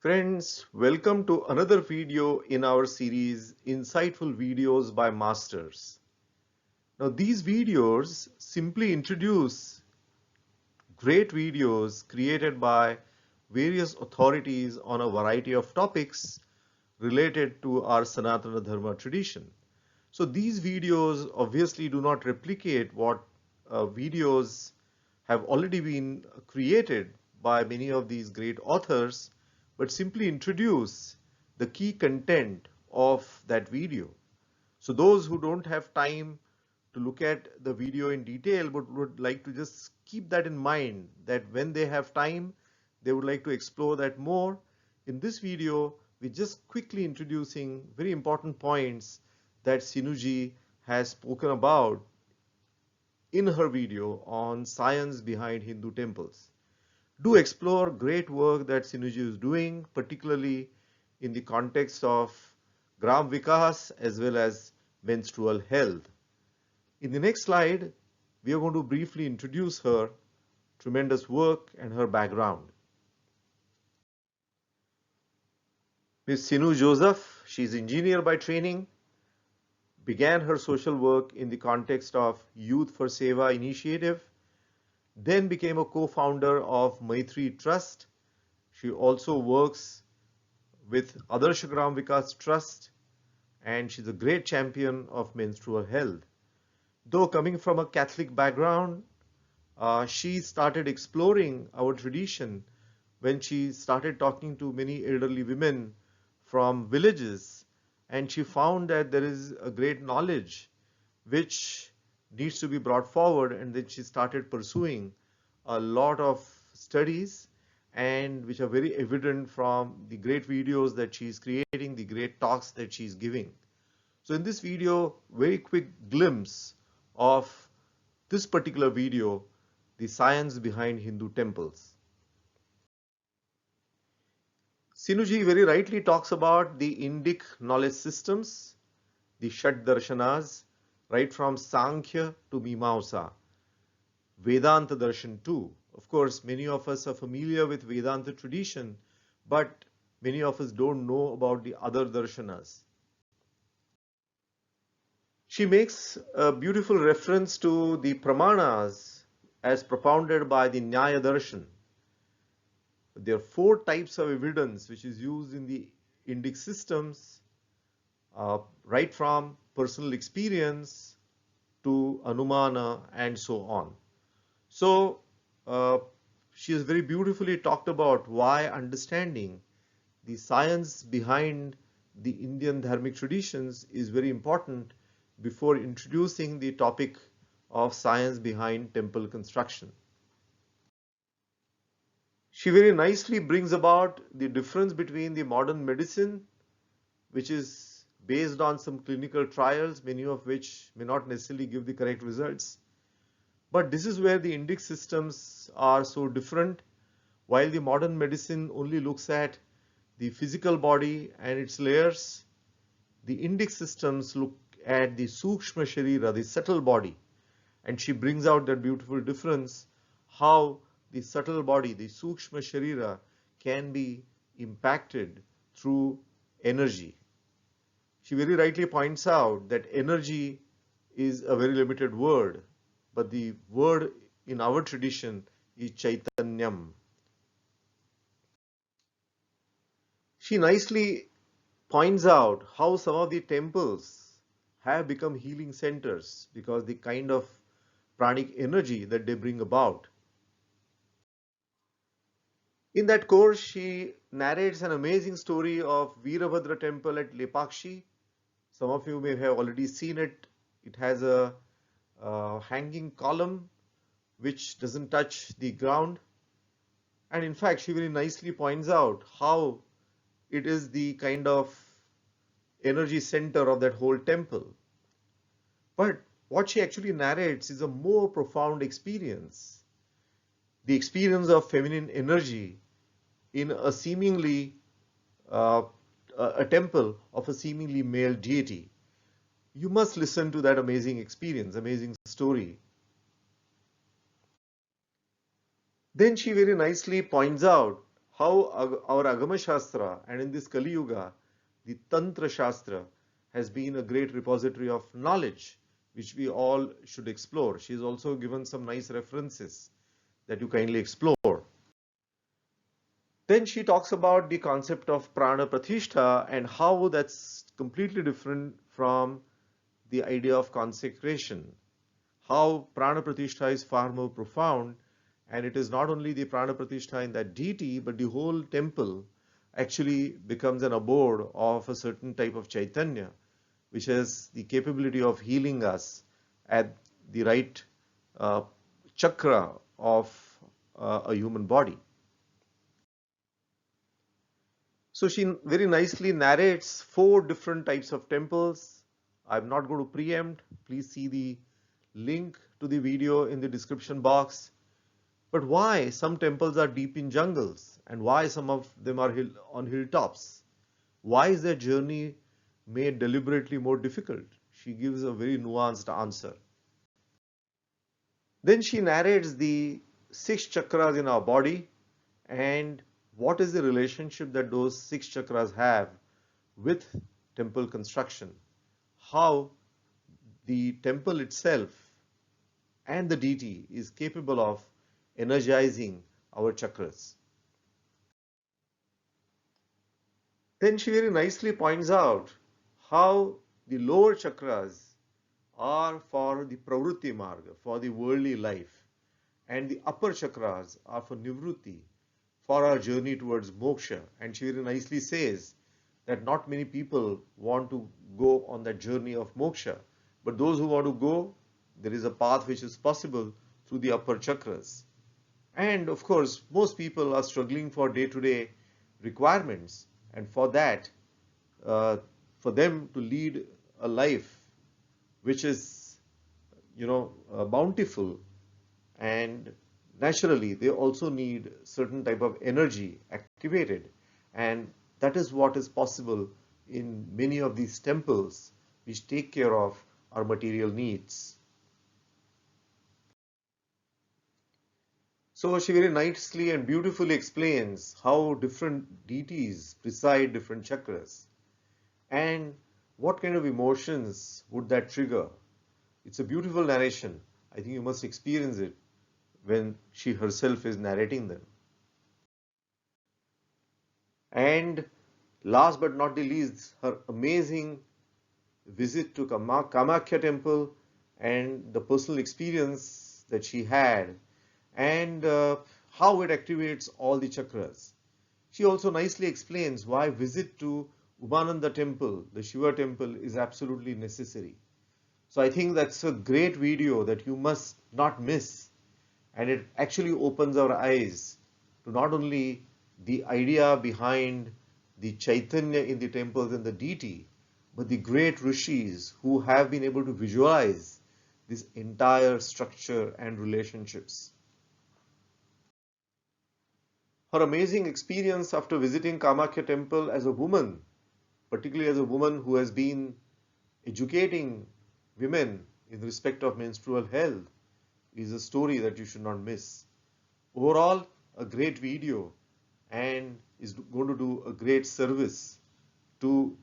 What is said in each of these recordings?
Friends, welcome to another video in our series Insightful Videos by Masters. Now these videos simply introduce great videos created by various authorities on a variety of topics related to our Sanatana Dharma tradition. So these videos obviously do not replicate what videos have already been created by many of these great authors, but simply introduce the key content of that video. So those who don't have time to look at the video in detail but would like to just keep that in mind that when they have time, they would like to explore that more. In this video, we're just quickly introducing very important points that Sinuji has spoken about in her video on science behind Hindu temples. Do explore great work that Sinuji is doing, particularly in the context of Gram Vikas as well as menstrual health. In the next slide, we are going to briefly introduce her tremendous work and her background. Ms. Sinu Joseph, she is engineer by training, began her social work in the context of Youth for Seva initiative, then became a co-founder of Maitri Trust. She also works with Adarsh Gram Vikas Trust, and she's a great champion of menstrual health. Though coming from a Catholic background, she started exploring our tradition when she started talking to many elderly women from villages, and she found that there is a great knowledge which needs to be brought forward, and then she started pursuing a lot of studies and which are very evident from the great videos that she's creating, the great talks that she's giving. So in this video, very quick glimpse of this particular video, the science behind Hindu temples. Sinuji very rightly talks about the Indic knowledge systems, the Shat Darshanas, right from Sankhya to Mimamsa, Vedanta Darshan too. Of course, many of us are familiar with Vedanta tradition, but many of us don't know about the other darshanas. She makes a beautiful reference to the Pramanas as propounded by the Nyaya Darshan. There are four types of evidence which is used in the Indic systems, right from personal experience to Anumana and so on. So she has very beautifully talked about why understanding the science behind the Indian dharmic traditions is very important before introducing the topic of science behind temple construction. She very nicely brings about the difference between the modern medicine, which is based on some clinical trials, many of which may not necessarily give the correct results. But this is where the Indic systems are so different. While the modern medicine only looks at the physical body and its layers, the Indic systems look at the Sukshma Sharira, the subtle body. And she brings out that beautiful difference, how the subtle body, the Sukshma Sharira, can be impacted through energy. She very rightly points out that energy is a very limited word, but the word in our tradition is Chaitanyam. She nicely points out how some of the temples have become healing centers because the kind of pranic energy that they bring about. In that course, she narrates an amazing story of Veerabhadra temple at Lepakshi. Some of you may have already seen it. It has a hanging column which doesn't touch the ground. And in fact, she very nicely points out how it is the kind of energy center of that whole temple. But what she actually narrates is a more profound experience, the experience of feminine energy in a seemingly uh, a temple of a seemingly male deity. You must listen to that amazing experience, amazing story. Then she very nicely points out how our Agama Shastra and in this Kali Yuga, the Tantra Shastra has been a great repository of knowledge which we all should explore. She has also given some nice references that you kindly explore. Then she talks about the concept of Prana Pratishtha and how that's completely different from the idea of consecration. How Prana Pratishtha is far more profound, and it is not only the Prana Pratishtha in that deity, but the whole temple actually becomes an abode of a certain type of Chaitanya, which has the capability of healing us at the right chakra of a human body. So she very nicely narrates 4 different types of temples. I'm not going to preempt. Please see the link to the video in the description box. But why some temples are deep in jungles and why some of them are on hilltops? Why is their journey made deliberately more difficult? She gives a very nuanced answer. Then she narrates the 6 chakras in our body and what is the relationship that those 6 chakras have with temple construction, how the temple itself and the deity is capable of energizing our chakras. Then she very nicely points out how the lower chakras are for the pravritti marga, for the worldly life, and the upper chakras are for nivrutti, for our journey towards moksha. And she very nicely says that not many people want to go on that journey of moksha, but those who want to go, there is a path which is possible through the upper chakras. And of course, most people are struggling for day-to-day requirements, and for that, for them to lead a life which is, bountiful, and naturally they also need certain type of energy activated, and that is what is possible in many of these temples which take care of our material needs. So she very nicely and beautifully explains how different deities preside different chakras and what kind of emotions would that trigger. It's a beautiful narration. I think you must experience it when she herself is narrating them. And last but not the least, her amazing visit to Kamakhya temple and the personal experience that she had and how it activates all the chakras. She also nicely explains why visit to Umananda temple, the Shiva temple, is absolutely necessary. So I think that's a great video that you must not miss, and it actually opens our eyes to not only the idea behind the Chaitanya in the temples and the deity, but the great rishis who have been able to visualize this entire structure and relationships. Her amazing experience after visiting Kamakhya temple as a woman, particularly as a woman who has been educating women in respect of menstrual health, is a story that you should not miss. Overall, a great video and is going to do a great service to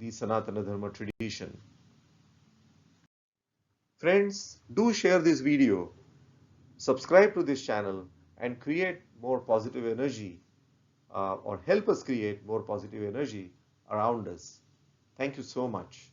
the Sanatana Dharma tradition. Friends, do share this video, subscribe to this channel and create more positive energy or help us create more positive energy around us. Thank you so much.